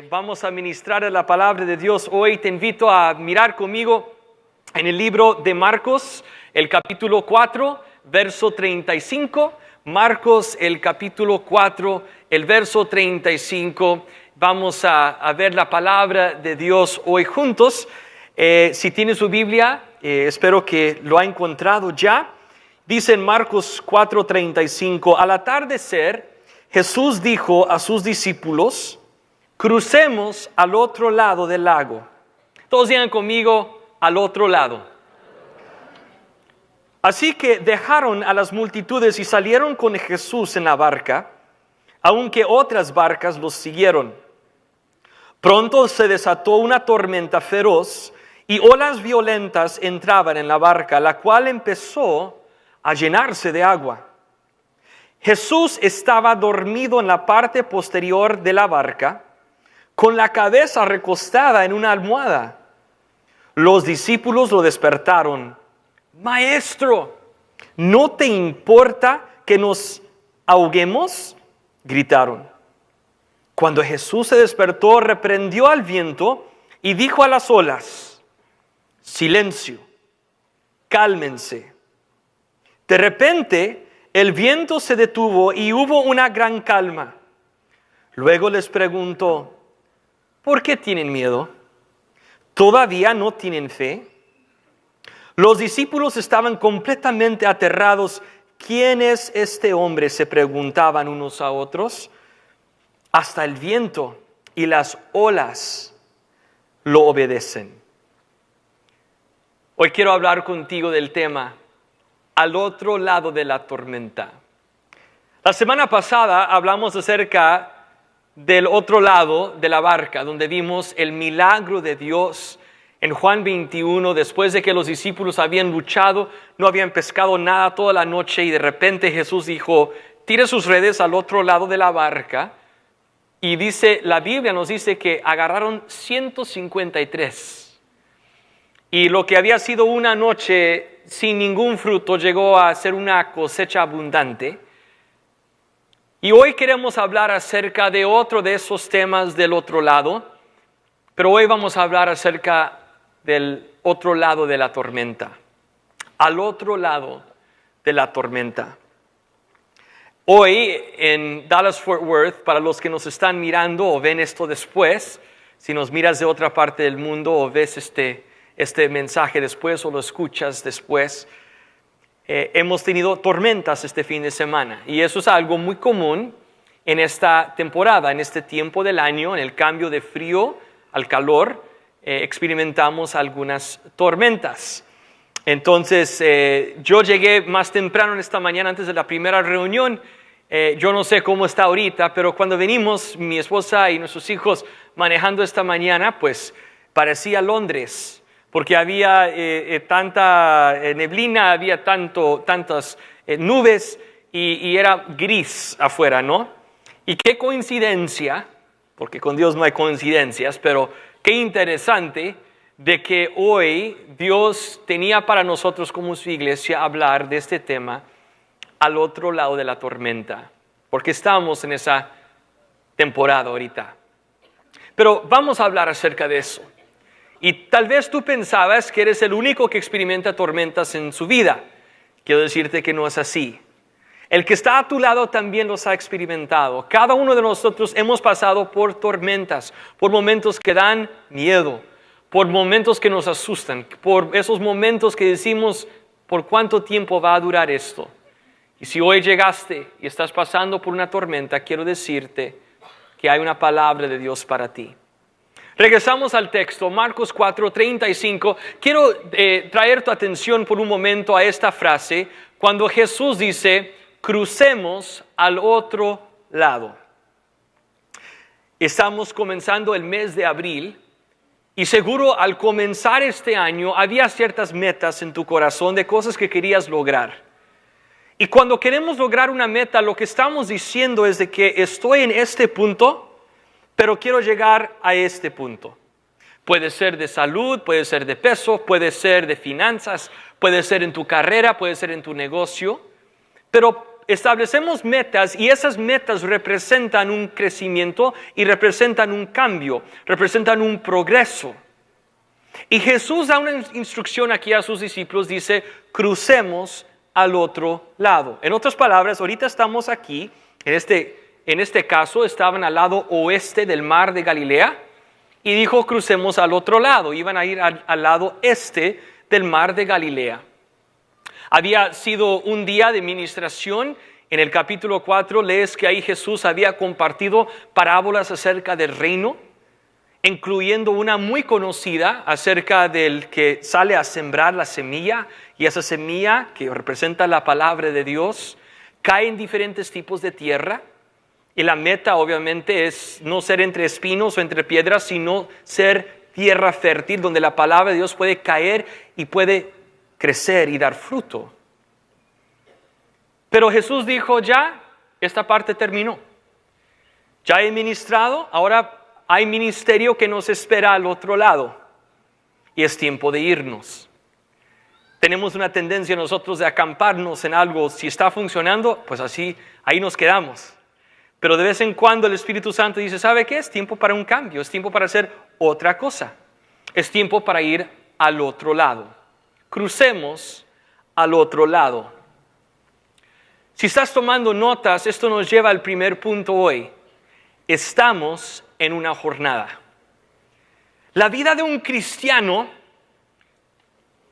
Vamos a ministrar la palabra de Dios hoy. Te invito a mirar conmigo en el libro de Marcos, el capítulo 4, verso 35. Marcos, el capítulo 4, el verso 35. Vamos a ver la palabra de Dios hoy juntos. Si tiene su Biblia, espero que lo ha encontrado ya. Dice en Marcos 4:35, al atardecer, Jesús dijo a sus discípulos: crucemos al otro lado del lago. Todos digan conmigo, al otro lado. Así que dejaron a las multitudes y salieron con Jesús en la barca, aunque otras barcas los siguieron. Pronto se desató una tormenta feroz y olas violentas entraban en la barca, la cual empezó a llenarse de agua. Jesús estaba dormido en la parte posterior de la barca, con la cabeza recostada en una almohada. Los discípulos lo despertaron. Maestro, ¿no te importa que nos ahoguemos?, gritaron. Cuando Jesús se despertó, reprendió al viento y dijo a las olas: silencio, cálmense. De repente, el viento se detuvo y hubo una gran calma. Luego les preguntó: ¿por qué tienen miedo? ¿Todavía no tienen fe? Los discípulos estaban completamente aterrados. ¿Quién es este hombre?, se preguntaban unos a otros. Hasta el viento y las olas lo obedecen. Hoy quiero hablar contigo del tema al otro lado de la tormenta. La semana pasada hablamos acerca del otro lado de la barca, donde vimos el milagro de Dios en Juan 21, después de que los discípulos habían luchado, no habían pescado nada toda la noche y de repente Jesús dijo: tire sus redes al otro lado de la barca. Y dice, la Biblia nos dice que agarraron 153. Y lo que había sido una noche sin ningún fruto llegó a ser una cosecha abundante. Y hoy queremos hablar acerca de otro de esos temas del otro lado, pero hoy vamos a hablar acerca del otro lado de la tormenta, al otro lado de la tormenta. Hoy en Dallas-Fort Worth, para los que nos están mirando o ven esto después, si nos miras de otra parte del mundo o ves este mensaje después o lo escuchas después, hemos tenido tormentas este fin de semana y eso es algo muy común en esta temporada, en este tiempo del año, en el cambio de frío al calor, experimentamos algunas tormentas. Entonces yo llegué más temprano en esta mañana antes de la primera reunión. Yo no sé cómo está ahorita, pero cuando venimos mi esposa y nuestros hijos manejando esta mañana, pues parecía Londres. Porque había tanta neblina, había tantas nubes y era gris afuera, ¿no? Y qué coincidencia, porque con Dios no hay coincidencias, pero qué interesante de que hoy Dios tenía para nosotros como su iglesia hablar de este tema al otro lado de la tormenta, porque estamos en esa temporada ahorita. Pero vamos a hablar acerca de eso. Y tal vez tú pensabas que eres el único que experimenta tormentas en su vida. Quiero decirte que no es así. El que está a tu lado también los ha experimentado. Cada uno de nosotros hemos pasado por tormentas, por momentos que dan miedo, por momentos que nos asustan, por esos momentos que decimos: ¿por cuánto tiempo va a durar esto? Y si hoy llegaste y estás pasando por una tormenta, quiero decirte que hay una palabra de Dios para ti. Regresamos al texto, Marcos 4:35. Quiero traer tu atención por un momento a esta frase, cuando Jesús dice: crucemos al otro lado. Estamos comenzando el mes de abril y seguro al comenzar este año había ciertas metas en tu corazón de cosas que querías lograr. Y cuando queremos lograr una meta, lo que estamos diciendo es de que estoy en este punto, pero quiero llegar a este punto. Puede ser de salud, puede ser de peso, puede ser de finanzas, puede ser en tu carrera, puede ser en tu negocio. Pero establecemos metas y esas metas representan un crecimiento y representan un cambio, representan un progreso. Y Jesús da una instrucción aquí a sus discípulos, dice, crucemos al otro lado. En otras palabras, ahorita estamos aquí, en este caso estaban al lado oeste del mar de Galilea y dijo crucemos al otro lado, iban a ir al lado este del mar de Galilea. Había sido un día de ministración. En el capítulo 4 lees que ahí Jesús había compartido parábolas acerca del reino, incluyendo una muy conocida acerca del que sale a sembrar la semilla, y esa semilla que representa la palabra de Dios cae en diferentes tipos de tierra, y la meta obviamente es no ser entre espinos o entre piedras, sino ser tierra fértil donde la palabra de Dios puede caer y puede crecer y dar fruto. Pero Jesús dijo, ya, esta parte terminó. Ya he ministrado, ahora hay ministerio que nos espera al otro lado y es tiempo de irnos. Tenemos una tendencia nosotros de acamparnos en algo. Si está funcionando, pues así, ahí nos quedamos. Pero de vez en cuando el Espíritu Santo dice, ¿sabe qué? Es tiempo para un cambio, es tiempo para hacer otra cosa. Es tiempo para ir al otro lado. Crucemos al otro lado. Si estás tomando notas, esto nos lleva al primer punto hoy. Estamos en una jornada. La vida de un cristiano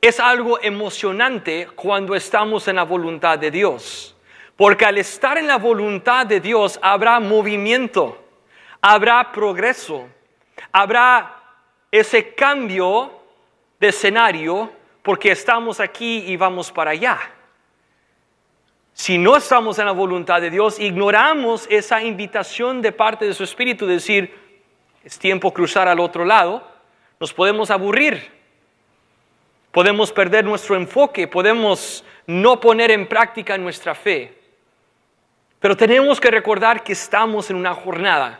es algo emocionante cuando estamos en la voluntad de Dios. Porque al estar en la voluntad de Dios habrá movimiento, habrá progreso, habrá ese cambio de escenario porque estamos aquí y vamos para allá. Si no estamos en la voluntad de Dios, ignoramos esa invitación de parte de su Espíritu de decir, es tiempo de cruzar al otro lado, nos podemos aburrir, podemos perder nuestro enfoque, podemos no poner en práctica nuestra fe. Pero tenemos que recordar que estamos en una jornada,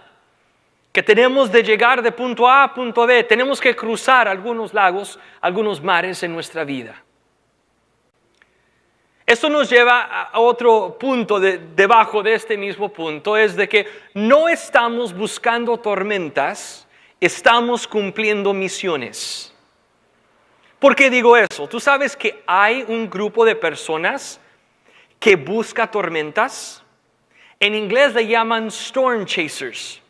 que tenemos de llegar de punto A a punto B, tenemos que cruzar algunos lagos, algunos mares en nuestra vida. Esto nos lleva a otro punto debajo de este mismo punto, es de que no estamos buscando tormentas, estamos cumpliendo misiones. ¿Por qué digo eso? Tú sabes que hay un grupo de personas que busca tormentas. En inglés le llaman storm chasers.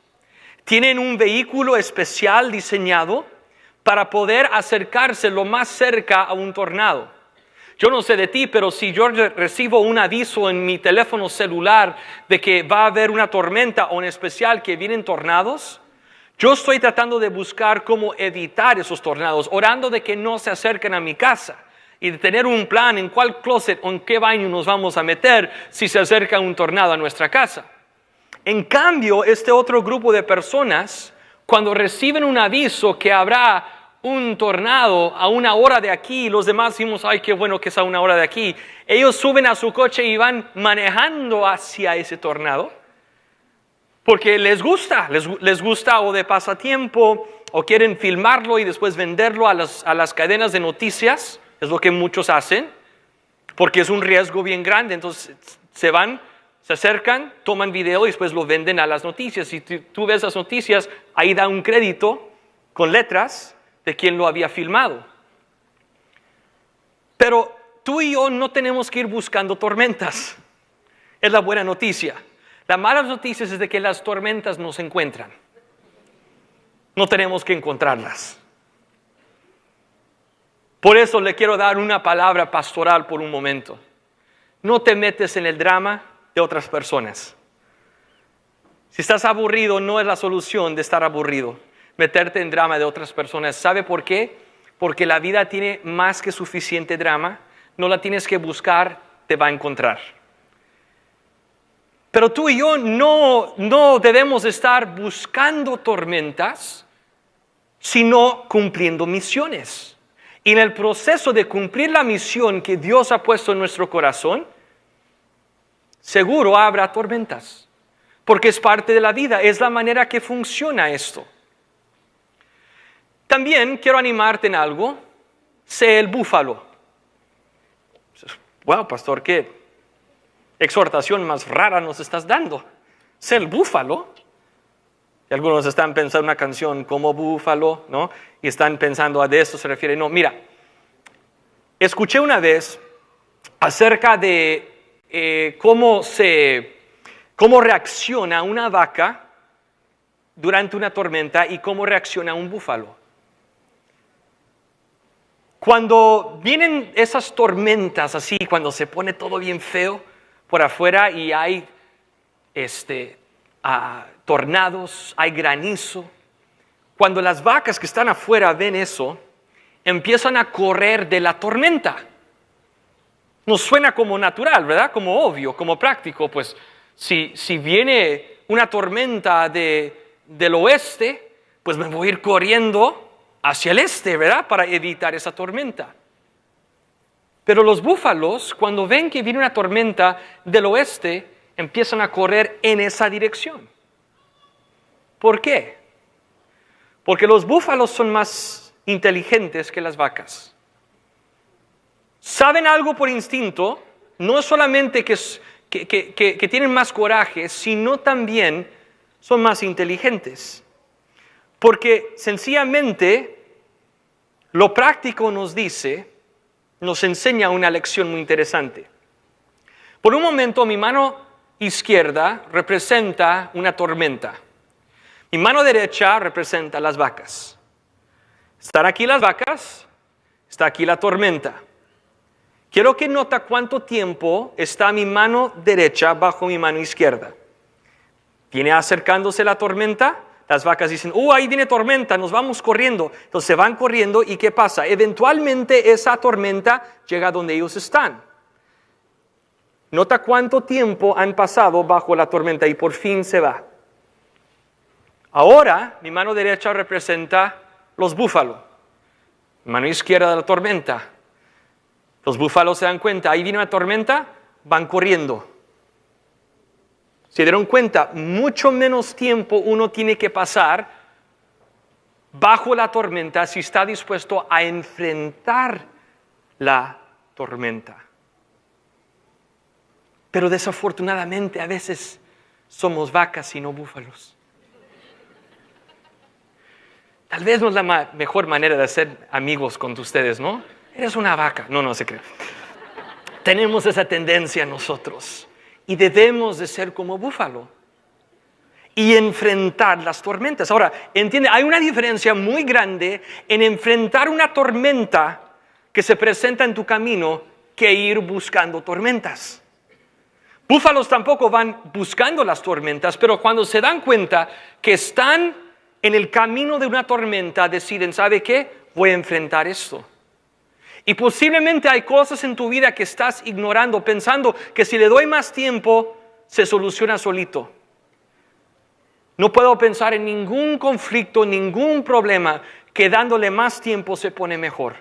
Tienen un vehículo especial diseñado para poder acercarse lo más cerca a un tornado. Yo no sé de ti, pero si yo recibo un aviso en mi teléfono celular de que va a haber una tormenta o en especial que vienen tornados, yo estoy tratando de buscar cómo evitar esos tornados, orando de que no se acerquen a mi casa y de tener un plan en cuál closet o en qué baño nos vamos a meter si se acerca un tornado a nuestra casa. En cambio, este otro grupo de personas, cuando reciben un aviso que habrá un tornado a una hora de aquí, y los demás decimos, ay, qué bueno que es a una hora de aquí, ellos suben a su coche y van manejando hacia ese tornado, porque les gusta o de pasatiempo, o quieren filmarlo y después venderlo a las cadenas de noticias, es lo que muchos hacen, porque es un riesgo bien grande, entonces se acercan, toman video y después lo venden a las noticias. Si tú ves las noticias, ahí da un crédito con letras de quien lo había filmado. Pero tú y yo no tenemos que ir buscando tormentas. Es la buena noticia. La mala noticia es de que las tormentas no se encuentran. No tenemos que encontrarlas. Por eso le quiero dar una palabra pastoral por un momento. No te metes en el drama de otras personas. Si estás aburrido, no es la solución de estar aburrido. Meterte en drama de otras personas. ¿Sabe por qué? Porque la vida tiene más que suficiente drama. No la tienes que buscar, te va a encontrar. Pero tú y yo no debemos estar buscando tormentas, sino cumpliendo misiones. Y en el proceso de cumplir la misión que Dios ha puesto en nuestro corazón, seguro habrá tormentas. Porque es parte de la vida, es la manera que funciona esto. También quiero animarte en algo, sé el búfalo. Wow, pastor, ¿qué? exhortación más rara nos estás dando? Sé el búfalo. Y algunos están pensando en una canción como búfalo, ¿no? Y están pensando a de eso se refiere. No, mira, escuché una vez acerca de cómo reacciona una vaca durante una tormenta y cómo reacciona un búfalo. Cuando vienen esas tormentas así, cuando se pone todo bien feo por afuera y hay tornados, hay granizo, cuando las vacas que están afuera ven eso, empiezan a correr de la tormenta. Nos suena como natural, ¿verdad? Como obvio, como práctico. Pues si viene una tormenta del oeste, pues me voy a ir corriendo hacia el este, ¿verdad? Para evitar esa tormenta. Pero los búfalos, cuando ven que viene una tormenta del oeste, empiezan a correr en esa dirección. ¿Por qué? Porque los búfalos son más inteligentes que las vacas. Saben algo por instinto, no solamente que tienen más coraje, sino también son más inteligentes. Porque sencillamente lo práctico nos enseña una lección muy interesante. Por un momento mi mano izquierda representa una tormenta. Mi mano derecha representa las vacas. Están aquí las vacas, está aquí la tormenta. Quiero que nota cuánto tiempo está mi mano derecha bajo mi mano izquierda. Viene acercándose la tormenta, las vacas dicen, ahí viene tormenta, nos vamos corriendo. Entonces se van corriendo y ¿qué pasa? Eventualmente esa tormenta llega donde ellos están. Nota cuánto tiempo han pasado bajo la tormenta y por fin se va. Ahora mi mano derecha representa los búfalos, mi mano izquierda de la tormenta. Los búfalos se dan cuenta, ahí viene una tormenta, van corriendo. Se dieron cuenta, mucho menos tiempo uno tiene que pasar bajo la tormenta si está dispuesto a enfrentar la tormenta. Pero desafortunadamente a veces somos vacas y no búfalos. Tal vez no es la mejor manera de ser amigos con ustedes, ¿no? Eres una vaca. No se cree. Tenemos esa tendencia nosotros y debemos de ser como búfalo y enfrentar las tormentas. Ahora, entiende, hay una diferencia muy grande en enfrentar una tormenta que se presenta en tu camino que ir buscando tormentas. Búfalos tampoco van buscando las tormentas, pero cuando se dan cuenta que están en el camino de una tormenta, deciden, ¿sabe qué? Voy a enfrentar esto. Y posiblemente hay cosas en tu vida que estás ignorando, pensando que si le doy más tiempo, se soluciona solito. No puedo pensar en ningún conflicto, ningún problema, que dándole más tiempo se pone mejor.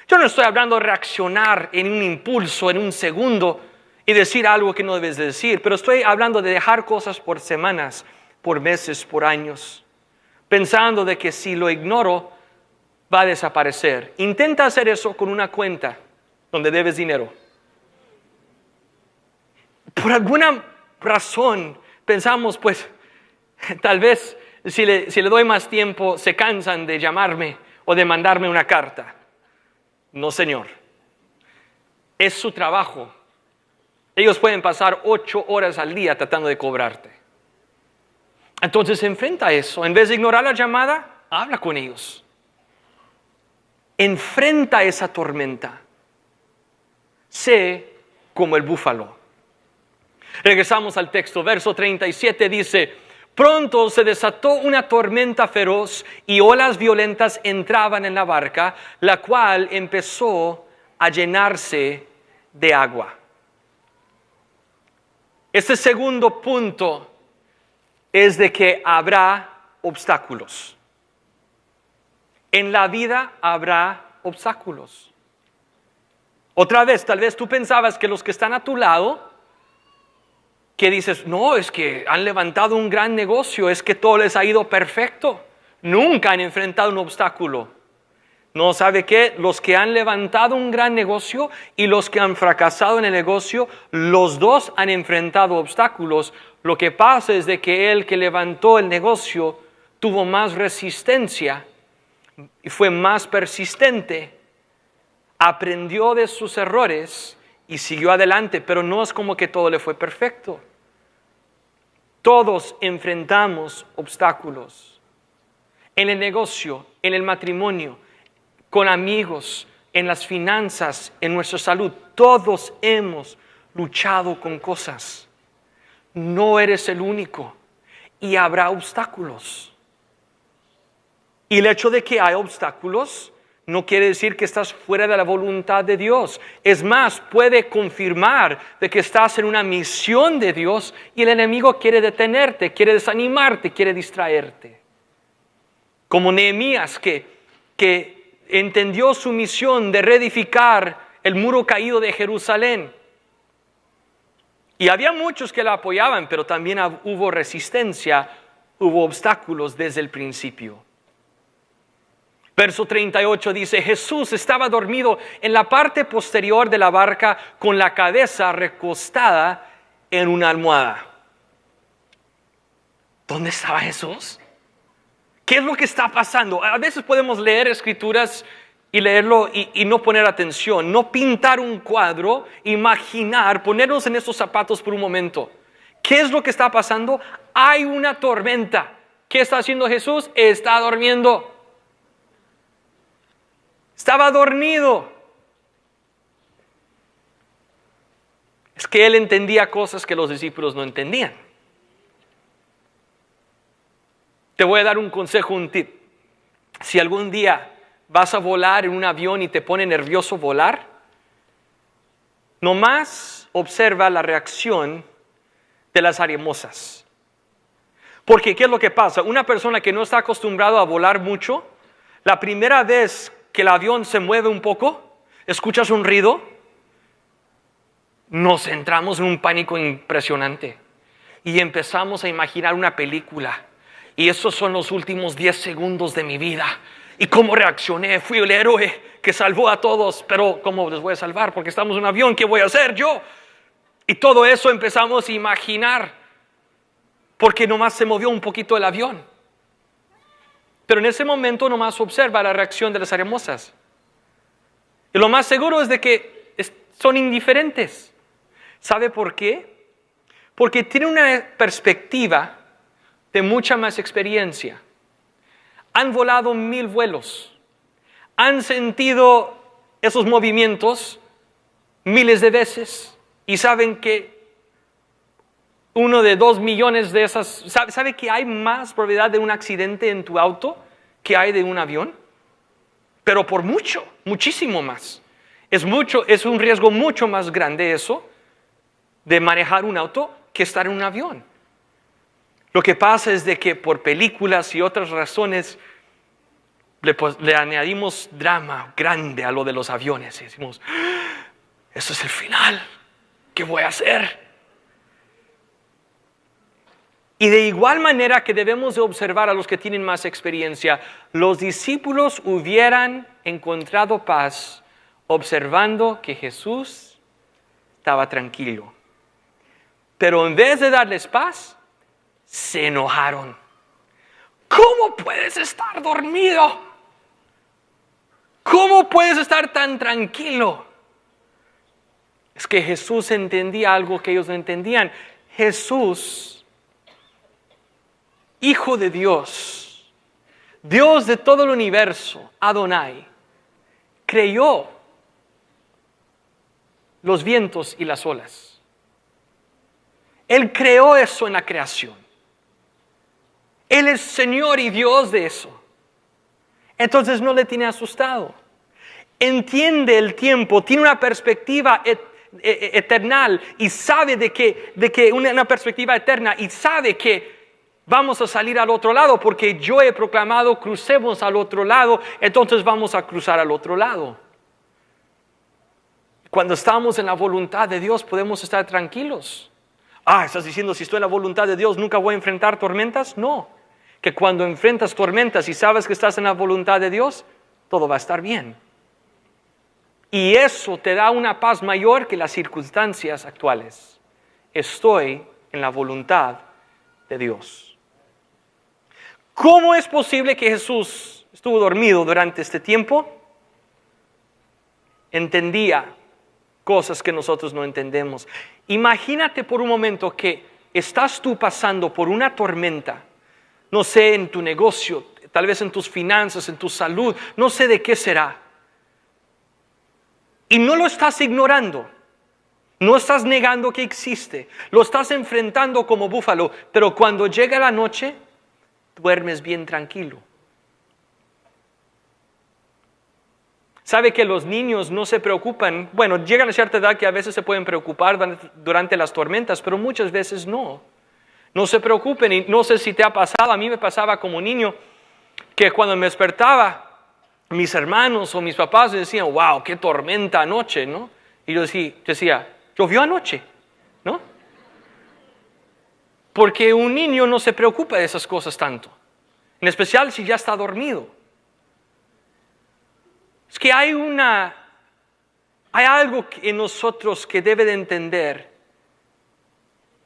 Yo no estoy hablando de reaccionar en un impulso, en un segundo, y decir algo que no debes de decir, pero estoy hablando de dejar cosas por semanas, por meses, por años, pensando de que si lo ignoro, va a desaparecer. Intenta hacer eso con una cuenta donde debes dinero. Por alguna razón pensamos, pues, tal vez si le doy más tiempo se cansan de llamarme o de mandarme una carta. No, señor. Es su trabajo. Ellos pueden pasar 8 horas al día tratando de cobrarte. Entonces enfrenta eso. En vez de ignorar la llamada, habla con ellos. Enfrenta esa tormenta. Sé como el búfalo. Regresamos al texto. Verso 37 dice: pronto se desató una tormenta feroz y olas violentas entraban en la barca, la cual empezó a llenarse de agua. Este segundo punto es de que habrá obstáculos. En la vida habrá obstáculos. Otra vez, tal vez tú pensabas que los que están a tu lado, que dices, no, es que han levantado un gran negocio, es que todo les ha ido perfecto. Nunca han enfrentado un obstáculo. No, ¿sabe qué? Los que han levantado un gran negocio y los que han fracasado en el negocio, los dos han enfrentado obstáculos. Lo que pasa es de que el que levantó el negocio tuvo más resistencia y fue más persistente, aprendió de sus errores y siguió adelante, pero no es como que todo le fue perfecto. Todos enfrentamos obstáculos en el negocio, en el matrimonio, con amigos, en las finanzas, en nuestra salud. Todos hemos luchado con cosas. No eres el único y habrá obstáculos. Y el hecho de que hay obstáculos no quiere decir que estás fuera de la voluntad de Dios. Es más, puede confirmar de que estás en una misión de Dios y el enemigo quiere detenerte, quiere desanimarte, quiere distraerte. Como Nehemías que entendió su misión de reedificar el muro caído de Jerusalén. Y había muchos que la apoyaban, pero también hubo resistencia, hubo obstáculos desde el principio. Verso 38 dice, Jesús estaba dormido en la parte posterior de la barca con la cabeza recostada en una almohada. ¿Dónde estaba Jesús? ¿Qué es lo que está pasando? A veces podemos leer escrituras y leerlo y no poner atención, no pintar un cuadro, imaginar, ponernos en esos zapatos por un momento. ¿Qué es lo que está pasando? Hay una tormenta. ¿Qué está haciendo Jesús? Está durmiendo. Estaba dormido. Es que él entendía cosas que los discípulos no entendían. Te voy a dar un consejo, un tip. Si algún día vas a volar en un avión y te pone nervioso volar, nomás observa la reacción de las aeromosas. Porque, ¿qué es lo que pasa? Una persona que no está acostumbrado a volar mucho, la primera vez que el avión se mueve un poco, escuchas un ruido, nos entramos en un pánico impresionante y empezamos a imaginar una película. Y esos son los últimos 10 segundos de mi vida. ¿Y cómo reaccioné? Fui el héroe que salvó a todos. Pero ¿cómo les voy a salvar? Porque estamos en un avión. ¿Qué voy a hacer yo? Y todo eso empezamos a imaginar. Porque nomás se movió un poquito el avión. Pero en ese momento nomás observa la reacción de las aeromosas. Y lo más seguro es de que son indiferentes. ¿Sabe por qué? Porque tienen una perspectiva de mucha más experiencia. Han volado 1000 vuelos. Han sentido esos movimientos miles de veces. Y saben que uno de 2 millones de esas... ¿Sabe que hay más probabilidad de un accidente en tu auto que hay de un avión? Pero por mucho, muchísimo más. Es un riesgo mucho más grande eso, de manejar un auto, que estar en un avión. Lo que pasa es de que por películas y otras razones le añadimos drama grande a lo de los aviones. Y decimos, eso es el final. ¿Qué voy a hacer? Y de igual manera que debemos de observar a los que tienen más experiencia, los discípulos hubieran encontrado paz observando que Jesús estaba tranquilo. Pero en vez de darles paz, se enojaron. ¿Cómo puedes estar dormido? ¿Cómo puedes estar tan tranquilo? Es que Jesús entendía algo que ellos no entendían. Jesús, Hijo de Dios, Dios de todo el universo, Adonai, creó los vientos y las olas. Él creó eso en la creación. Él es Señor y Dios de eso. Entonces no le tiene asustado. Entiende el tiempo, tiene una perspectiva eternal y sabe de que una perspectiva eterna y sabe que vamos a salir al otro lado porque yo he proclamado crucemos al otro lado, entonces vamos a cruzar al otro lado. Cuando estamos en la voluntad de Dios podemos estar tranquilos. ¿Estás diciendo si estoy en la voluntad de Dios nunca voy a enfrentar tormentas? No. Que cuando enfrentas tormentas y sabes que estás en la voluntad de Dios, todo va a estar bien. Y eso te da una paz mayor que las circunstancias actuales. Estoy en la voluntad de Dios. ¿Cómo es posible que Jesús estuvo dormido durante este tiempo? Entendía cosas que nosotros no entendemos. Imagínate por un momento que estás tú pasando por una tormenta, no sé, en tu negocio, tal vez en tus finanzas, en tu salud, no sé de qué será. Y no lo estás ignorando, no estás negando que existe, lo estás enfrentando como búfalo, pero cuando llega la noche, duermes bien tranquilo. Sabe que los niños no se preocupan, bueno, llegan a cierta edad que a veces se pueden preocupar durante las tormentas, pero muchas veces no. No se preocupen, y no sé si te ha pasado, a mí me pasaba como niño, que cuando me despertaba, mis hermanos o mis papás decían, wow, qué tormenta anoche, ¿no? Y yo decía, llovió anoche, ¿no? Porque un niño no se preocupa de esas cosas tanto, en especial si ya está dormido. Es que hay algo en nosotros que debe de entender,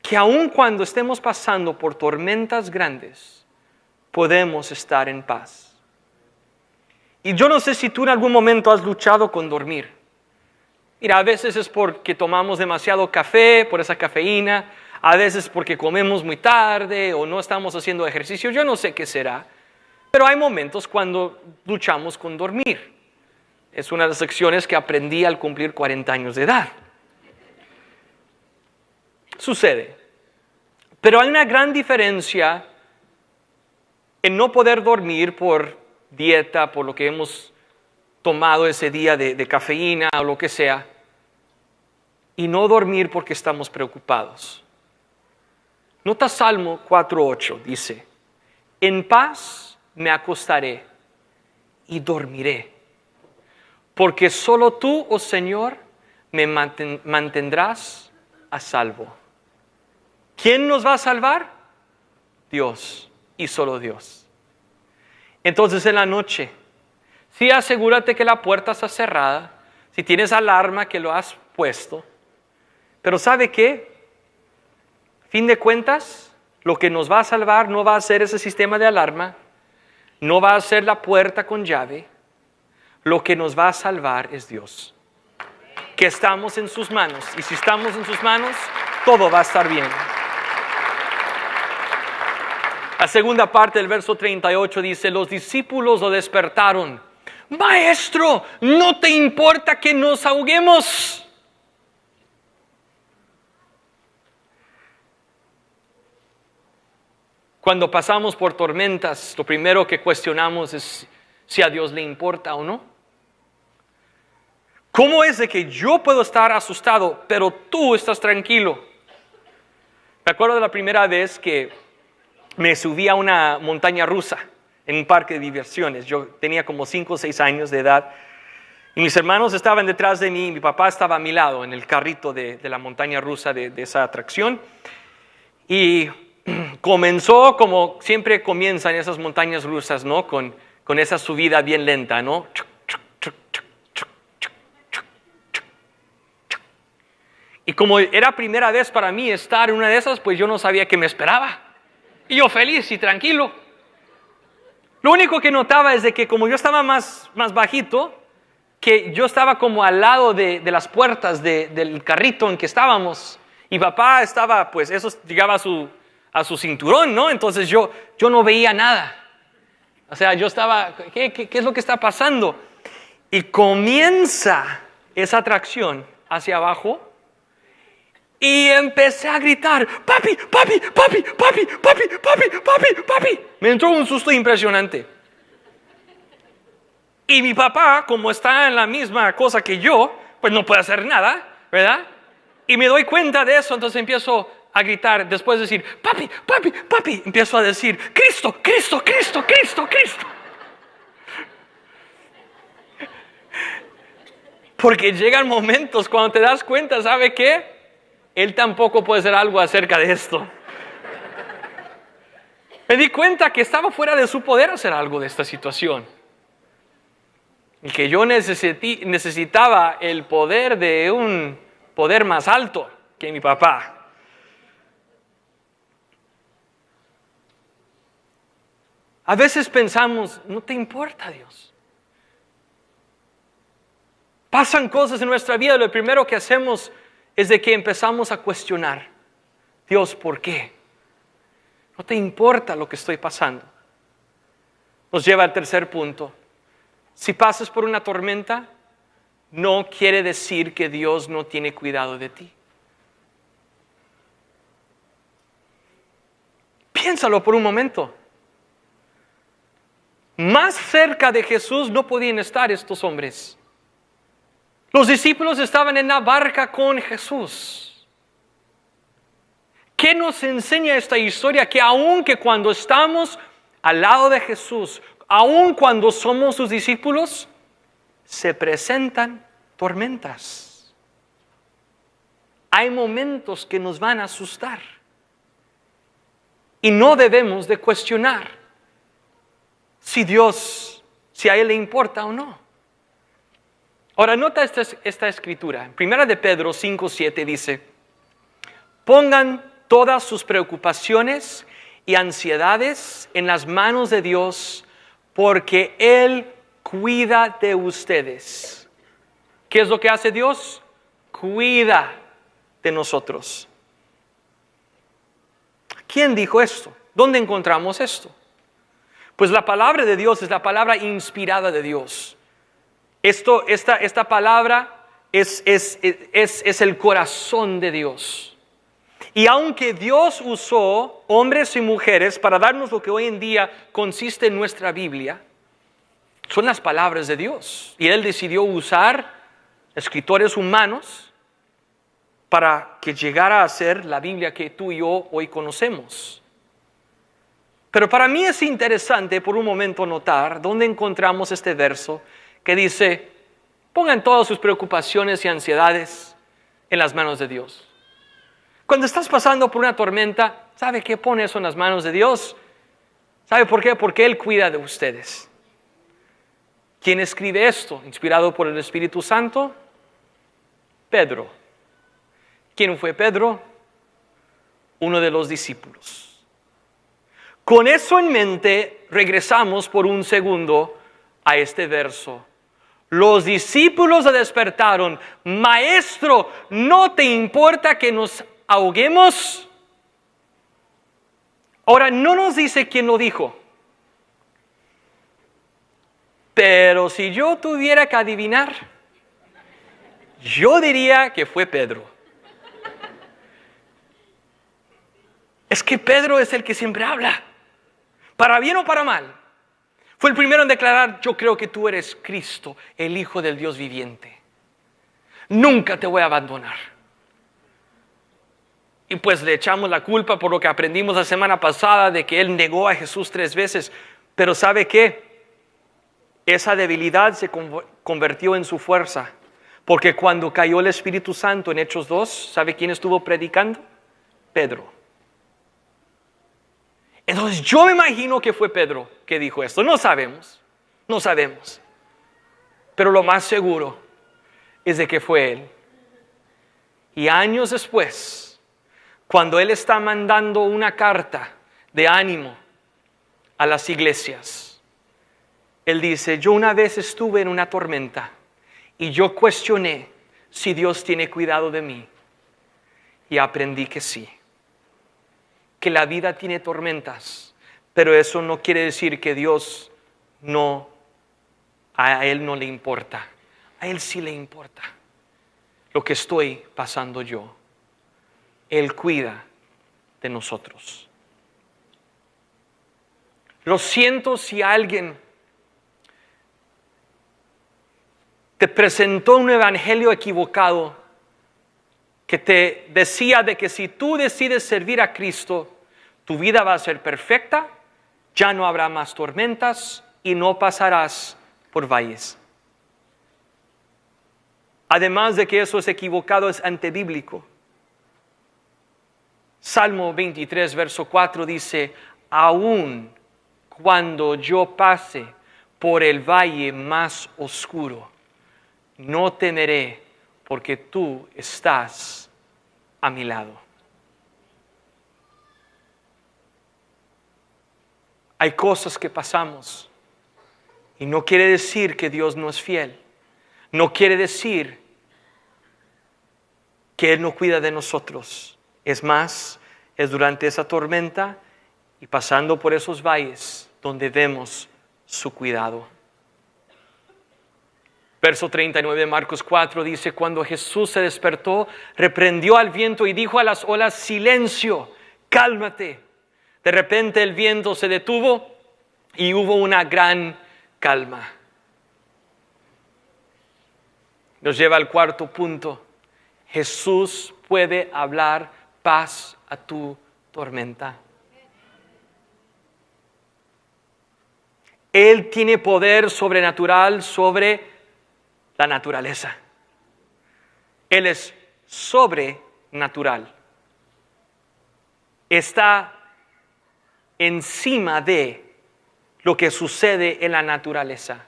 que aun cuando estemos pasando por tormentas grandes, podemos estar en paz. Y yo no sé si tú en algún momento has luchado con dormir. Mira, a veces es porque tomamos demasiado café, por esa cafeína, a veces porque comemos muy tarde o no estamos haciendo ejercicio, yo no sé qué será, pero hay momentos cuando luchamos con dormir. Es una de las lecciones que aprendí al cumplir 40 años de edad. Sucede. Pero hay una gran diferencia en no poder dormir por dieta, por lo que hemos tomado ese día de cafeína o lo que sea, y no dormir porque estamos preocupados. Nota Salmo 4:8, dice, en paz me acostaré y dormiré, porque solo tú, oh Señor, me mantendrás a salvo. ¿Quién nos va a salvar? Dios, y solo Dios. Entonces en la noche, sí, asegúrate que la puerta está cerrada, si tienes alarma que lo has puesto, pero ¿sabe qué? Fin de cuentas, lo que nos va a salvar no va a ser ese sistema de alarma, no va a ser la puerta con llave, lo que nos va a salvar es Dios, que estamos en sus manos, y si estamos en sus manos, todo va a estar bien. La segunda parte del verso 38 dice, los discípulos lo despertaron. Maestro, ¿no te importa que nos ahoguemos? Cuando pasamos por tormentas, lo primero que cuestionamos es si a Dios le importa o no. ¿Cómo es de que yo puedo estar asustado, pero tú estás tranquilo? Me acuerdo de la primera vez que me subí a una montaña rusa en un parque de diversiones. Yo tenía como 5 o 6 años de edad y mis hermanos estaban detrás de mí y mi papá estaba a mi lado en el carrito de la montaña rusa de esa atracción. Y comenzó como siempre comienzan esas montañas rusas, ¿no? Con esa subida bien lenta, ¿no? Y como era primera vez para mí estar en una de esas, pues yo no sabía qué me esperaba. Y yo feliz y tranquilo. Lo único que notaba es de que como yo estaba más bajito, que yo estaba como al lado de las puertas del carrito en que estábamos. Y papá estaba, pues eso llegaba a su cinturón, ¿no? Entonces yo no veía nada. O sea, yo estaba, ¿qué es lo que está pasando? Y comienza esa atracción hacia abajo. Y empecé a gritar, papi, papi, papi, papi, papi, papi, papi, papi. Me entró un susto impresionante. Y mi papá, como está en la misma cosa que yo, pues no puede hacer nada, ¿verdad? Y me doy cuenta de eso, entonces empiezo a gritar, después de decir, papi, papi, papi, empiezo a decir, Cristo, Cristo, Cristo, Cristo, Cristo. Porque llegan momentos cuando te das cuenta, ¿sabe qué? Él tampoco puede hacer algo acerca de esto. Me di cuenta que estaba fuera de su poder hacer algo de esta situación. Y que yo necesitaba el poder de un poder más alto que mi papá. A veces pensamos, no te importa Dios. Pasan cosas en nuestra vida, lo primero que hacemos es de que empezamos a cuestionar. Dios, ¿por qué? No te importa lo que estoy pasando. Nos lleva al tercer punto. Si pasas por una tormenta, no quiere decir que Dios no tiene cuidado de ti. Piénsalo por un momento. Más cerca de Jesús no podían estar estos hombres. Los discípulos estaban en la barca con Jesús. ¿Qué nos enseña esta historia? Que aunque cuando estamos al lado de Jesús, aun cuando somos sus discípulos, se presentan tormentas. Hay momentos que nos van a asustar. Y no debemos de cuestionar si a Él le importa o no. Ahora, nota esta escritura. En 1 de Pedro 5:7 dice, pongan todas sus preocupaciones y ansiedades en las manos de Dios, porque Él cuida de ustedes. ¿Qué es lo que hace Dios? Cuida de nosotros. ¿Quién dijo esto? ¿Dónde encontramos esto? Pues la palabra de Dios es la palabra inspirada de Dios. Esta palabra es el corazón de Dios. Y aunque Dios usó hombres y mujeres para darnos lo que hoy en día consiste en nuestra Biblia, son las palabras de Dios. Y Él decidió usar escritores humanos para que llegara a ser la Biblia que tú y yo hoy conocemos. Pero para mí es interesante por un momento notar dónde encontramos este verso que dice, pongan todas sus preocupaciones y ansiedades en las manos de Dios. Cuando estás pasando por una tormenta, ¿sabe qué? Pone eso en las manos de Dios. ¿Sabe por qué? Porque Él cuida de ustedes. ¿Quién escribe esto? Inspirado por el Espíritu Santo. Pedro. ¿Quién fue Pedro? Uno de los discípulos. Con eso en mente, regresamos por un segundo a este verso. Los discípulos se despertaron. Maestro, ¿no te importa que nos ahoguemos? Ahora, no nos dice quién lo dijo. Pero si yo tuviera que adivinar, yo diría que fue Pedro. Es que Pedro es el que siempre habla, para bien o para mal. Fue el primero en declarar, yo creo que tú eres Cristo, el Hijo del Dios viviente. Nunca te voy a abandonar. Y pues le echamos la culpa por lo que aprendimos la semana pasada de que él negó a Jesús 3 veces. Pero ¿sabe qué? Esa debilidad se convirtió en su fuerza. Porque cuando cayó el Espíritu Santo en Hechos 2, ¿sabe quién estuvo predicando? Pedro. Entonces yo me imagino que fue Pedro que dijo esto. No sabemos. Pero lo más seguro es de que fue él. Y años después, cuando él está mandando una carta de ánimo a las iglesias, él dice, yo una vez estuve en una tormenta y yo cuestioné si Dios tiene cuidado de mí. Y aprendí que sí. Que la vida tiene tormentas, pero eso no quiere decir que Dios a Él no le importa. A Él sí le importa lo que estoy pasando yo. Él cuida de nosotros. Lo siento si alguien te presentó un evangelio equivocado que te decía de que si tú decides servir a Cristo, tu vida va a ser perfecta, ya no habrá más tormentas y no pasarás por valles. Además de que eso es equivocado, es antibíblico. Salmo 23, verso 4 dice, aun cuando yo pase por el valle más oscuro, no temeré, porque tú estás a mi lado. Hay cosas que pasamos y no quiere decir que Dios no es fiel. No quiere decir que Él no cuida de nosotros. Es más, es durante esa tormenta y pasando por esos valles donde vemos su cuidado. Verso 39 de Marcos 4 dice: cuando Jesús se despertó, reprendió al viento y dijo a las olas: silencio, cálmate. De repente el viento se detuvo y hubo una gran calma. Nos lleva al cuarto punto. Jesús puede hablar paz a tu tormenta. Él tiene poder sobrenatural sobre la naturaleza. Él es sobrenatural. Está encima de lo que sucede en la naturaleza.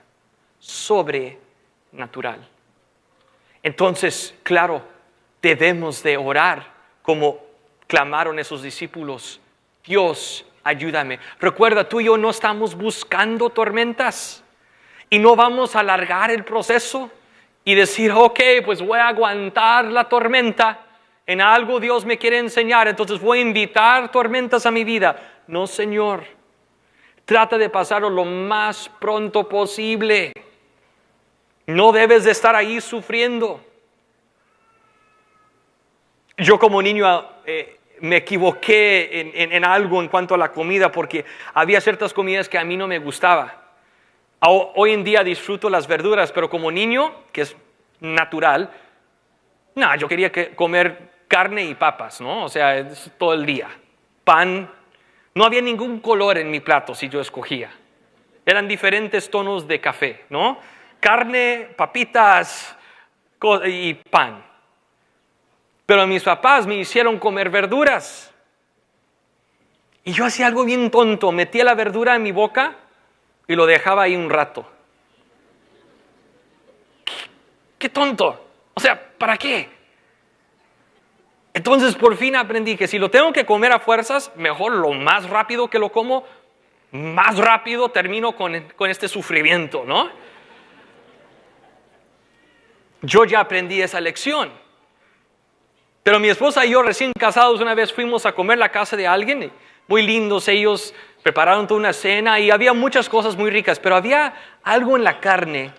Sobrenatural. Entonces, claro, debemos de orar como clamaron esos discípulos. Dios, ayúdame. Recuerda, tú y yo no estamos buscando tormentas y no vamos a alargar el proceso y decir, ok, pues voy a aguantar la tormenta. En algo Dios me quiere enseñar, entonces voy a invitar tormentas a mi vida. No, Señor. Trata de pasarlo lo más pronto posible. No debes de estar ahí sufriendo. Yo como niño me equivoqué en algo en cuanto a la comida, porque había ciertas comidas que a mí no me gustaba. Hoy en día disfruto las verduras, pero como niño, que es natural, yo quería comer carne y papas, ¿no? O sea, todo el día. Pan. No había ningún color en mi plato si yo escogía. Eran diferentes tonos de café, ¿no? Carne, papitas y pan. Pero mis papás me hicieron comer verduras. Y yo hacía algo bien tonto. Metía la verdura en mi boca y lo dejaba ahí un rato. ¿Qué tonto? O sea, ¿para qué? Entonces por fin aprendí que si lo tengo que comer a fuerzas, mejor lo más rápido que lo como, más rápido termino con este sufrimiento, ¿no? Yo ya aprendí esa lección. Pero mi esposa y yo recién casados una vez fuimos a comer a la casa de alguien, muy lindos ellos, prepararon toda una cena y había muchas cosas muy ricas, pero había algo en la carne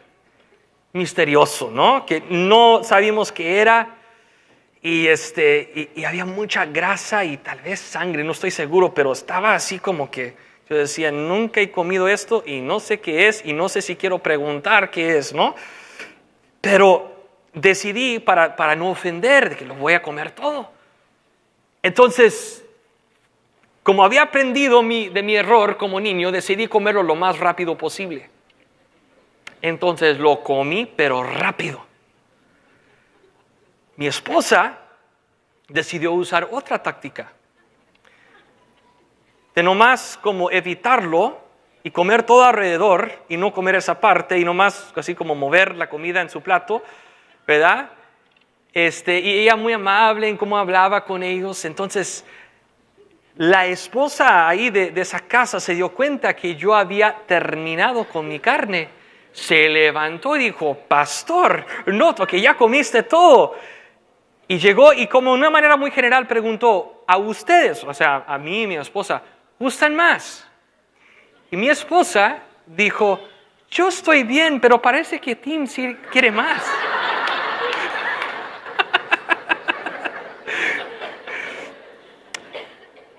misterioso, ¿no? Que no sabíamos qué era y había mucha grasa y tal vez sangre, no estoy seguro, pero estaba así como que yo decía, nunca he comido esto y no sé qué es y no sé si quiero preguntar qué es, ¿no? Pero decidí para no ofender, de que lo voy a comer todo. Entonces, como había aprendido de mi error como niño, decidí comerlo lo más rápido posible. Entonces lo comí, pero rápido. Mi esposa decidió usar otra táctica. De nomás como evitarlo y comer todo alrededor y no comer esa parte y nomás así como mover la comida en su plato, ¿verdad? Y ella muy amable en cómo hablaba con ellos. Entonces, la esposa ahí de esa casa se dio cuenta que yo había terminado con mi carne. Se levantó y dijo, pastor, noto que ya comiste todo. Y llegó y como de una manera muy general preguntó, ¿a ustedes, o sea, a mí y mi esposa, gustan más? Y mi esposa dijo, yo estoy bien, pero parece que Tim sí quiere más.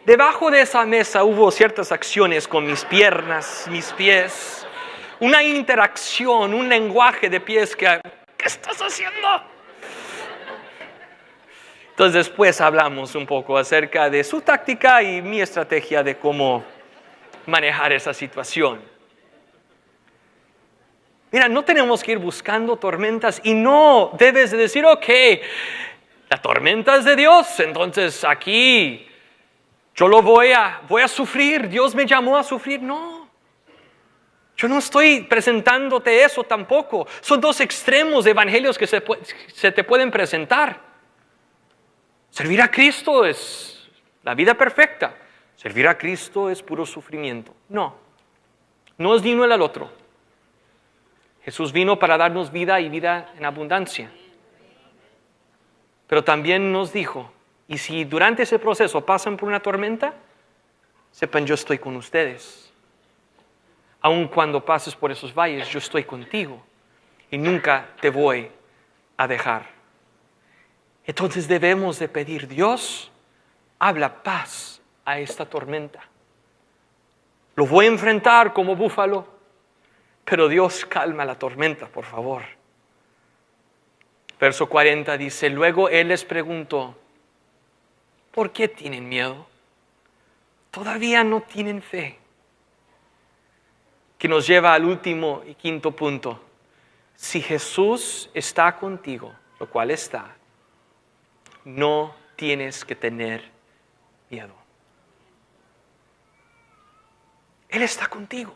Debajo de esa mesa hubo ciertas acciones con mis piernas, mis pies, una interacción, un lenguaje de pies que, ¿qué estás haciendo? Entonces después hablamos un poco acerca de su táctica y mi estrategia de cómo manejar esa situación. Mira, no tenemos que ir buscando tormentas y no debes de decir, ok, la tormenta es de Dios, entonces aquí yo lo voy a sufrir, Dios me llamó a sufrir. No. Yo no estoy presentándote eso tampoco. Son dos extremos de evangelios que se te pueden presentar. Servir a Cristo es la vida perfecta. Servir a Cristo es puro sufrimiento. No es ni uno al otro. Jesús vino para darnos vida y vida en abundancia. Pero también nos dijo, y si durante ese proceso pasan por una tormenta, sepan, yo estoy con ustedes. Aun cuando pases por esos valles, yo estoy contigo y nunca te voy a dejar. Entonces debemos de pedir, Dios, habla paz a esta tormenta. Lo voy a enfrentar como búfalo, pero Dios, calma la tormenta, por favor. Verso 40 dice, luego Él les preguntó, ¿por qué tienen miedo? Todavía no tienen fe. Que nos lleva al último y quinto punto. Si Jesús está contigo, lo cual está, no tienes que tener miedo. Él está contigo.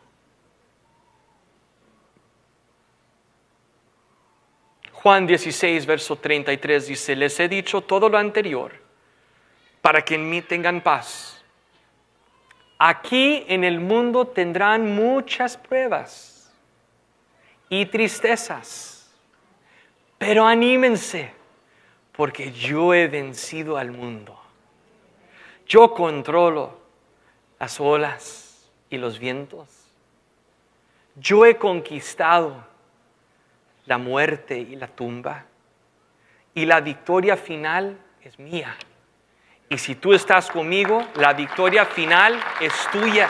Juan 16, verso 33 dice, les he dicho todo lo anterior para que en mí tengan paz. Aquí en el mundo tendrán muchas pruebas y tristezas, pero anímense, porque yo he vencido al mundo. Yo controlo las olas y los vientos. Yo he conquistado la muerte y la tumba, y la victoria final es mía. Y si tú estás conmigo, la victoria final es tuya.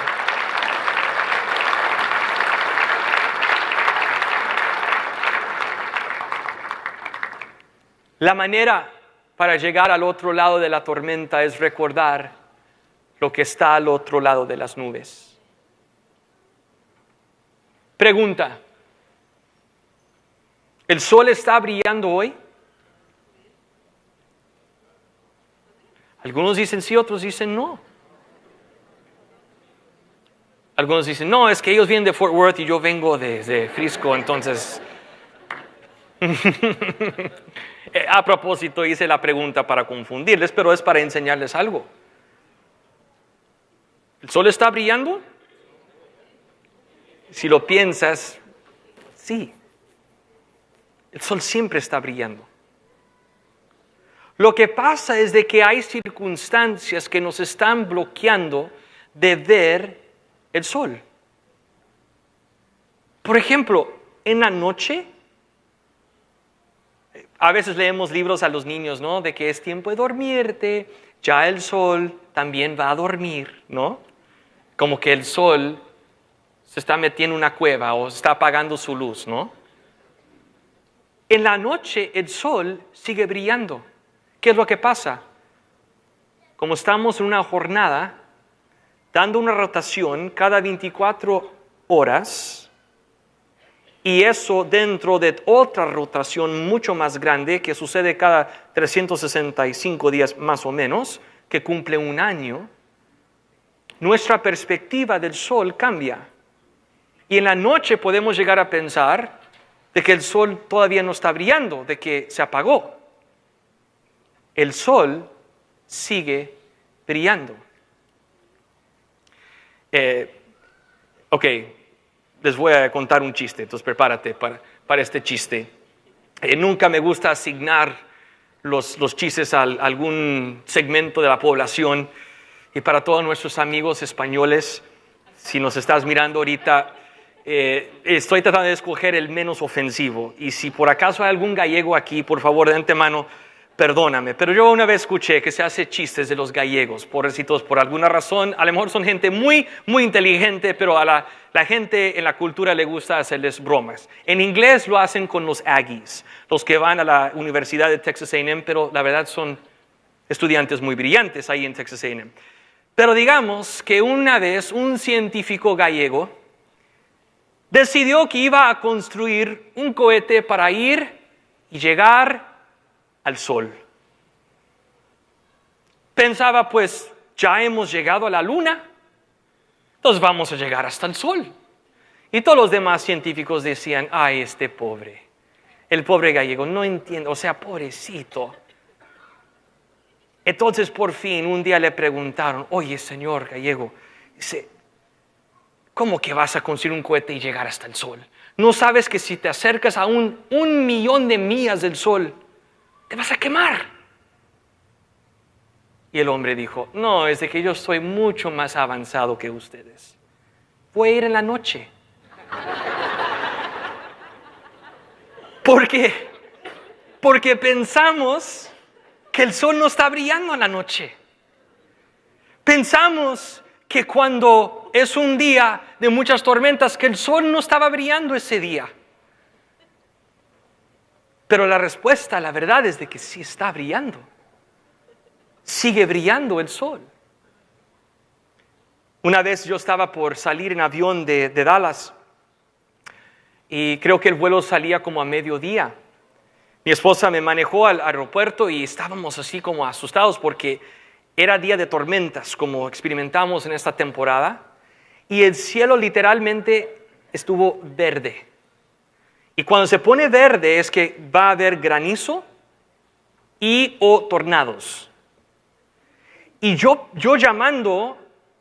La manera para llegar al otro lado de la tormenta es recordar lo que está al otro lado de las nubes. Pregunta: ¿el sol está brillando hoy? Algunos dicen sí, otros dicen no. Algunos dicen, no, es que ellos vienen de Fort Worth y yo vengo de Frisco, entonces... A propósito, hice la pregunta para confundirles, pero es para enseñarles algo. ¿El sol está brillando? Si lo piensas, sí. El sol siempre está brillando. Lo que pasa es de que hay circunstancias que nos están bloqueando de ver el sol. Por ejemplo, en la noche, a veces leemos libros a los niños, ¿no? De que es tiempo de dormirte, ya el sol también va a dormir, ¿no? Como que el sol se está metiendo en una cueva o está apagando su luz, ¿no? En la noche el sol sigue brillando. ¿Qué es lo que pasa? Como estamos en una jornada, dando una rotación cada 24 horas, y eso dentro de otra rotación mucho más grande que sucede cada 365 días más o menos, que cumple un año, nuestra perspectiva del sol cambia. Y en la noche podemos llegar a pensar de que el sol todavía no está brillando, de que se apagó. El sol sigue brillando. Ok, les voy a contar un chiste, entonces prepárate para este chiste. Nunca me gusta asignar los chistes a algún segmento de la población. Y para todos nuestros amigos españoles, si nos estás mirando ahorita, estoy tratando de escoger el menos ofensivo. Y si por acaso hay algún gallego aquí, por favor, de antemano, perdóname, pero yo una vez escuché que se hace chistes de los gallegos, pobrecitos, por alguna razón. A lo mejor son gente muy, muy inteligente, pero a la gente en la cultura le gusta hacerles bromas. En inglés lo hacen con los Aggies, los que van a la Universidad de Texas A&M, pero la verdad son estudiantes muy brillantes ahí en Texas A&M. Pero digamos que una vez un científico gallego decidió que iba a construir un cohete para ir y llegar al sol. Pensaba, pues, ya hemos llegado a la luna, entonces vamos a llegar hasta el sol. Y todos los demás científicos decían, ay, este pobre, el pobre gallego, no entiendo, o sea, pobrecito. Entonces, por fin, un día le preguntaron, oye, señor gallego, dice, ¿cómo que vas a construir un cohete y llegar hasta el sol? ¿No sabes que si te acercas a 1.000.000 de millas del sol, te vas a quemar? Y el hombre dijo, no, es de que yo soy mucho más avanzado que ustedes. Voy a ir en la noche. ¿Por qué? Porque pensamos que el sol no está brillando en la noche. Pensamos que cuando es un día de muchas tormentas, que el sol no estaba brillando ese día. Pero la respuesta, la verdad, es de que sí está brillando. Sigue brillando el sol. Una vez yo estaba por salir en avión de Dallas y creo que el vuelo salía como a mediodía. Mi esposa me manejó al aeropuerto y estábamos así como asustados porque era día de tormentas, como experimentamos en esta temporada, y el cielo literalmente estuvo verde. Y cuando se pone verde es que va a haber granizo o tornados. Y yo llamando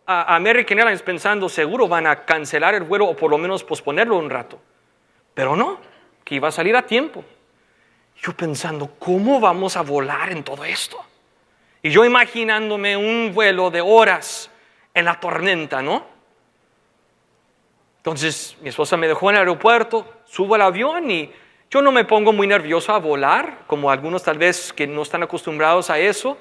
a American Airlines pensando, seguro van a cancelar el vuelo o por lo menos posponerlo un rato. Pero no, que iba a salir a tiempo. Yo pensando, ¿cómo vamos a volar en todo esto? Y yo imaginándome un vuelo de horas en la tormenta, ¿no? Entonces mi esposa me dejó en el aeropuerto, subo al avión y yo no me pongo muy nervioso a volar, como algunos tal vez que no están acostumbrados a eso,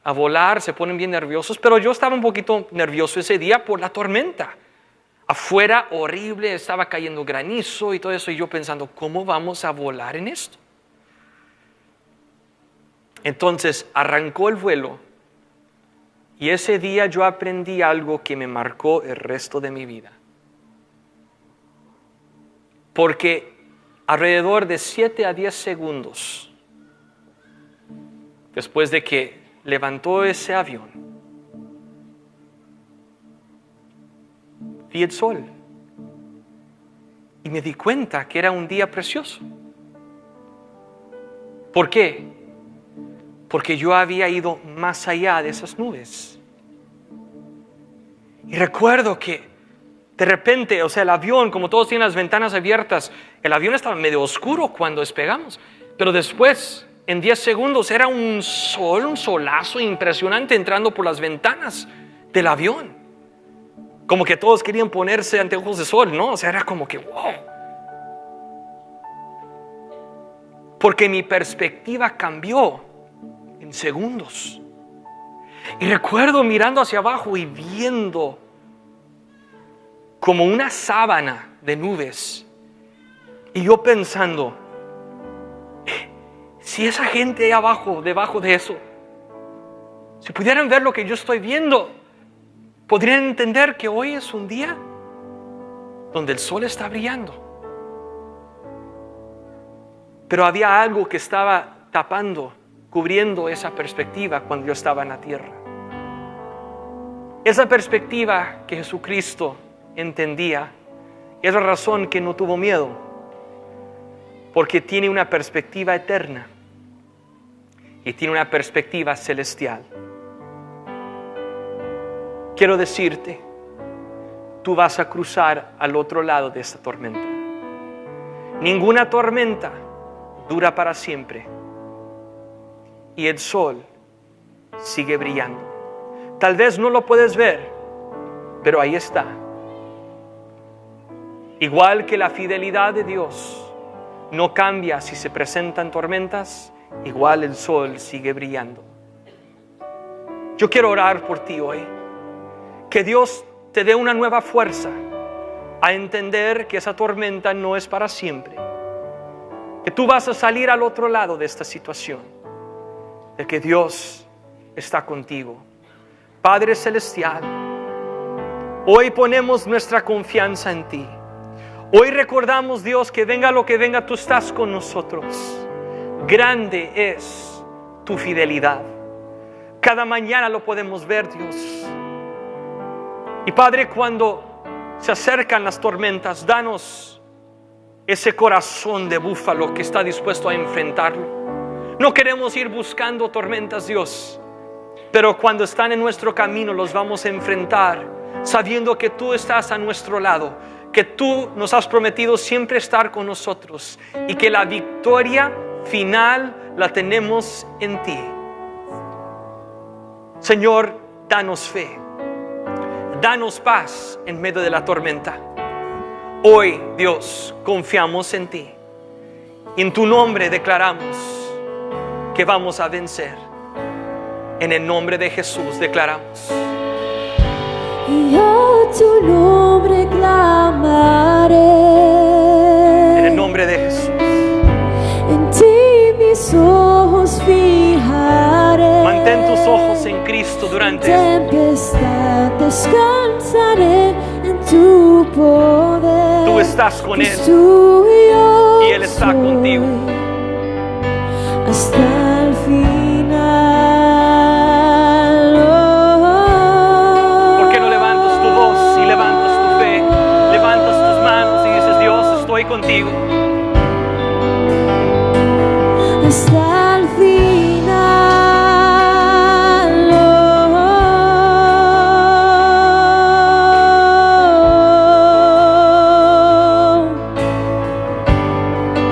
a volar, se ponen bien nerviosos, pero yo estaba un poquito nervioso ese día por la tormenta. Afuera horrible, estaba cayendo granizo y todo eso, y yo pensando, ¿cómo vamos a volar en esto? Entonces arrancó el vuelo y ese día yo aprendí algo que me marcó el resto de mi vida. Porque alrededor de 7 a 10 segundos después de que levantó ese avión, vi el sol y me di cuenta que era un día precioso. ¿Por qué? Porque yo había ido más allá de esas nubes. Y recuerdo que de repente, o sea, el avión, como todos tienen las ventanas abiertas, el avión estaba medio oscuro cuando despegamos. Pero después, en 10 segundos, era un sol, un solazo impresionante entrando por las ventanas del avión. Como que todos querían ponerse anteojos de sol, ¿no? O sea, era como que, wow. Porque mi perspectiva cambió en segundos. Y recuerdo mirando hacia abajo y viendo como una sábana de nubes. Y yo pensando, si esa gente ahí abajo, debajo de eso, si pudieran ver lo que yo estoy viendo, podrían entender que hoy es un día donde el sol está brillando. Pero había algo que estaba tapando, cubriendo esa perspectiva cuando yo estaba en la tierra. Esa perspectiva que Jesucristo entendía, y es la razón que no tuvo miedo, porque tiene una perspectiva eterna y tiene una perspectiva celestial. Quiero decirte, tú vas a cruzar al otro lado de esta tormenta. Ninguna tormenta dura para siempre y el sol sigue brillando. Tal vez no lo puedes ver, pero ahí está. Igual que la fidelidad de Dios no cambia si se presentan tormentas, igual el sol sigue brillando. Yo quiero orar por ti hoy. Que Dios te dé una nueva fuerza a entender que esa tormenta no es para siempre. Que tú vas a salir al otro lado de esta situación. De que Dios está contigo. Padre Celestial, hoy ponemos nuestra confianza en ti. Hoy recordamos, Dios, que venga lo que venga, tú estás con nosotros. Grande es tu fidelidad. Cada mañana lo podemos ver, Dios. Y Padre, cuando se acercan las tormentas, danos ese corazón de búfalo que está dispuesto a enfrentarlo. No queremos ir buscando tormentas, Dios, pero cuando están en nuestro camino los vamos a enfrentar, sabiendo que tú estás a nuestro lado, que tú nos has prometido siempre estar con nosotros y que la victoria final la tenemos en ti. Señor, danos fe, danos paz en medio de la tormenta. Hoy, Dios, confiamos en ti. En tu nombre declaramos que vamos a vencer. En el nombre de Jesús declaramos. Y yo tu nombre clamaré. En el nombre de Jesús. En ti mis ojos fijaré. Mantén tus ojos en Cristo durante tempestad descansaré en tu poder. Tú estás con Él y Él está contigo. Hasta el final. ¿Por qué no levantas tu voz y levantas tu fe? Levantas tus manos y dices: Dios, estoy contigo. Hasta el final.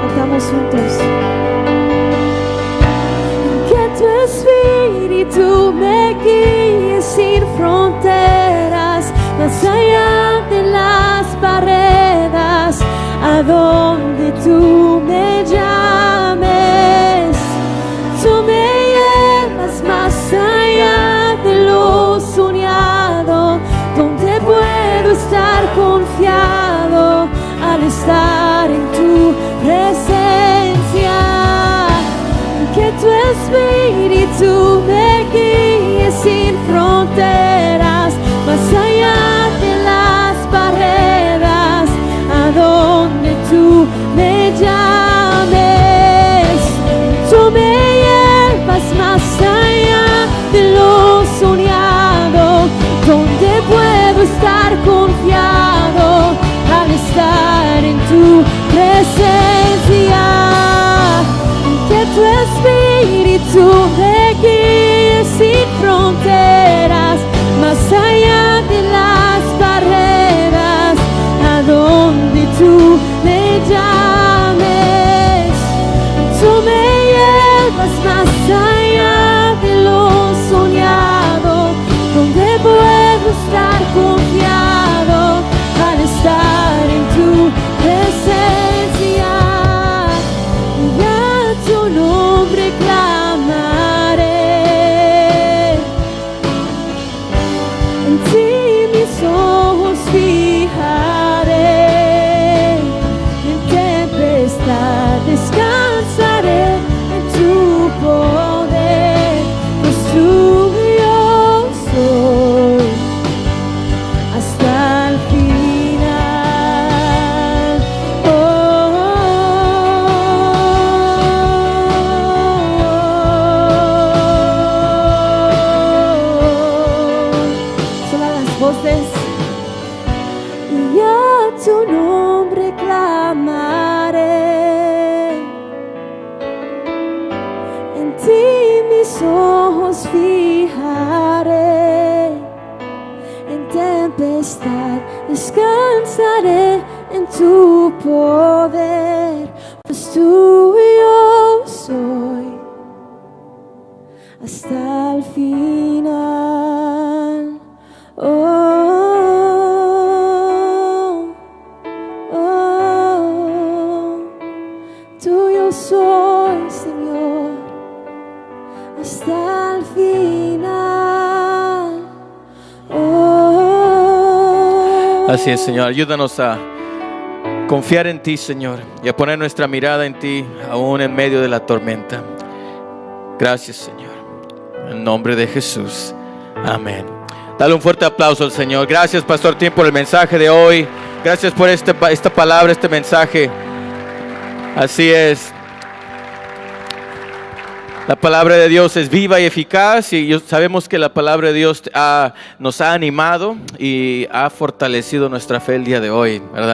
Cantamos juntos. Que tu espíritu me guíe sin fronteras, más allá de las barreras, a donde tú me llames. Tú me llevas más allá de lo soñado, donde puedo estar confiado al estar en tu presencia. Que tu espíritu me guíe sin fronteras, más allá de las barreras, a donde tú me llames. Tú me llevas más allá de lo soñado, donde puedo estar confiado al estar en tu presencia. Que tu espíritu me guíe sin fronteras, más allá de las barreras, a donde tú me llames. Tú me llevas más allá de lo soñado, donde puedo estar confiado al estar en tu presencia. Y a tu nombre clamaré. En ti mis ojos fijaré. En tempestad descansaré en tu poder, pues tuyo soy hasta el final. Solo las voces. Y a tu nombre clamaré. En ti mis ojos fijaré. En tempestad descansaré en tu poder, pues tuyo soy hasta el final. Oh, oh, tuyo soy, Señor, hasta el final. Oh. Así es, Señor. Ayúdanos a confiar en ti, Señor, y a poner nuestra mirada en ti, aún en medio de la tormenta. Gracias, Señor. En el nombre de Jesús. Amén. Dale un fuerte aplauso al Señor. Gracias, Pastor Tim, por el mensaje de hoy. Gracias por esta palabra, este mensaje. Así es. La palabra de Dios es viva y eficaz y sabemos que la palabra de Dios nos ha animado y ha fortalecido nuestra fe el día de hoy, ¿verdad?